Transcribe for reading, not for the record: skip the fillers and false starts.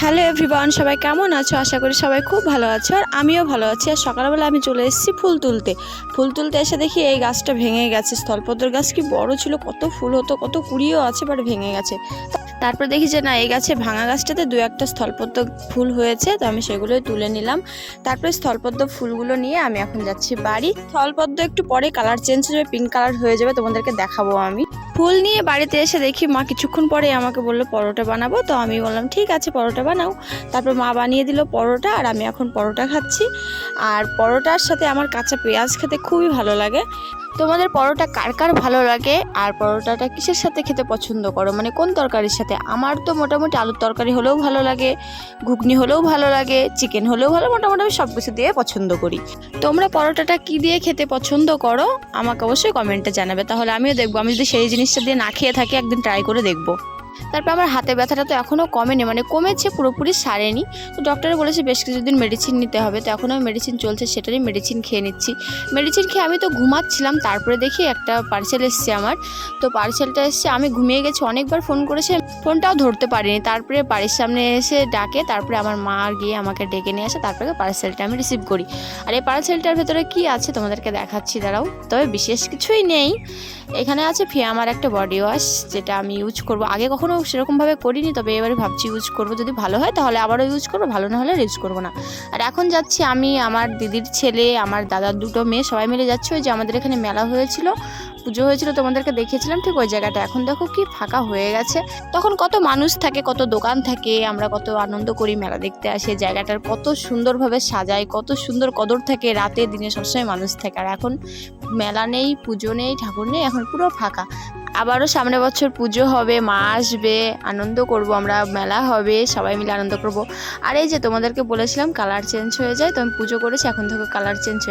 Hello everyone, সবাই কেমন আছো? আশা করি সবাই খুব ভালো আছো, আর আমিও ভালো আছি। আর সকালবেলা আমি চলে এসেছি ফুল তুলতে এসে দেখি এই গাছটা ভেঙে গেছে। স্থলপদ্মের গাছ কি বড় ছিল, কত ফুল হতো, কত কুড়িও আছে, বাট ভেঙে গেছে। তারপর দেখি যে না, এই গাছে ভাঙা গাছটাতে দু একটা স্থলপদ্ম ফুল হয়েছে, তো আমি সেগুলোই তুলে নিলাম। তারপরে স্থলপদ্ম ফুলগুলো নিয়ে আমি এখন যাচ্ছি বাড়ি। স্থলপদ্ম একটু পরে কালার চেঞ্জ হয়ে যাবে, পিঙ্ক কালার হয়ে যাবে, তোমাদেরকে দেখাবো আমি। ফুল নিয়ে বাড়িতে এসে দেখি মা কিছুক্ষণ পরে আমাকে বললো পরোটা বানাবো, তো আমি বললাম ঠিক আছে পরোটা বানাও। তারপর মা বানিয়ে দিল পরোটা, আর আমি এখন পরোটা খাচ্ছি। আর পরোটার সাথে আমার কাঁচা পেঁয়াজ খেতে খুবই ভালো লাগে। তোমাদের পরোটা কার কার ভালো লাগে, আর পরোটাটা কিসের সাথে খেতে পছন্দ করো, মানে কোন তরকারির সাথে? আমার তো মোটামুটি আলুর তরকারি হলেও ভালো লাগে, ঘুগনি হলেও ভালো লাগে, চিকেন হলেও ভালো, মোটামুটি আমি সব কিছু দিয়ে পছন্দ করি। তোমরা পরোটাটা কি দিয়ে খেতে পছন্দ করো আমাকে অবশ্যই কমেন্টে জানাবে, তাহলে আমিও দেখবো। আমি যদি সেই জিনিসটা দিয়ে না খেয়ে থাকি, একদিন ট্রাই করে দেখবো। তারপর আমার হাতে ব্যথাটা তো এখনও কমেনি, মানে কমেছে, পুরোপুরি সারেনি। তো ডক্টরে বলেছে বেশ কিছুদিন মেডিসিন নিতে হবে, তো এখন আমি মেডিসিন চলছে, সেটারই মেডিসিন খেয়ে নিচ্ছি। মেডিসিন খেয়ে আমি তো ঘুমাচ্ছিলাম, তারপরে দেখি একটা পার্সেল এসছে আমার। তো পার্সেলটা এসছে, আমি ঘুমিয়ে গেছি, অনেকবার ফোন করেছে, ফোনটাও ধরতে পারিনি। তারপরে বাড়ির সামনে এসে ডাকে, তারপরে আমার মা গিয়ে আমাকে ডেকে নিয়ে আসে, তারপরে পার্সেলটা আমি রিসিভ করি। আর এই পার্সেলটার ভেতরে কি আছে তোমাদেরকে দেখাচ্ছি, দাঁড়াও। তবে বিশেষ কিছুই নেই, এখানে আছে ফিয়ামার একটা বডি ওয়াশ, যেটা আমি ইউজ করব। আগে কখনো সেরকমভাবে করিনি, তবে এবারে ভাবছি ইউজ করব। যদি ভালো হয় তাহলে আবারও ইউজ করবো, ভালো না হলে ইউজ করবো না। আর এখন যাচ্ছি আমি, আমার দিদির ছেলে, আমার দাদার দুটো মেয়ে, সবাই মিলে যাচ্ছি। ওই যে আমাদের এখানে মেলা হয়েছিল, পুজো হয়েছিল, তোমাদেরকে দেখিয়েছিলাম ঠিক ওই জায়গাটা। এখন দেখো কি ফাঁকা হয়ে গেছে। তখন কত মানুষ থাকে, কত দোকান থাকে, আমরা কত আনন্দ করি, মেলা দেখতে আসি। জায়গাটার কত সুন্দরভাবে সাজায়, কত সুন্দর কদর থাকে, রাতে দিনে সবসময় মানুষ থাকে। আর এখন মেলা নেই, পুজো নেই, ঠাকুর নেই, এখন পুরো ফাঁকা। আবারও সামনের বছর পুজো হবে, মা আসবে, আনন্দ করব আমরা, মেলা হবে, সবাই মিলে আনন্দ করব। আর এই যে তোমাদেরকে বলেছিলাম কালার চেঞ্জ হয়ে যায়, তো আমি পুজো করেছি, এখন থেকে কালার চেঞ্জ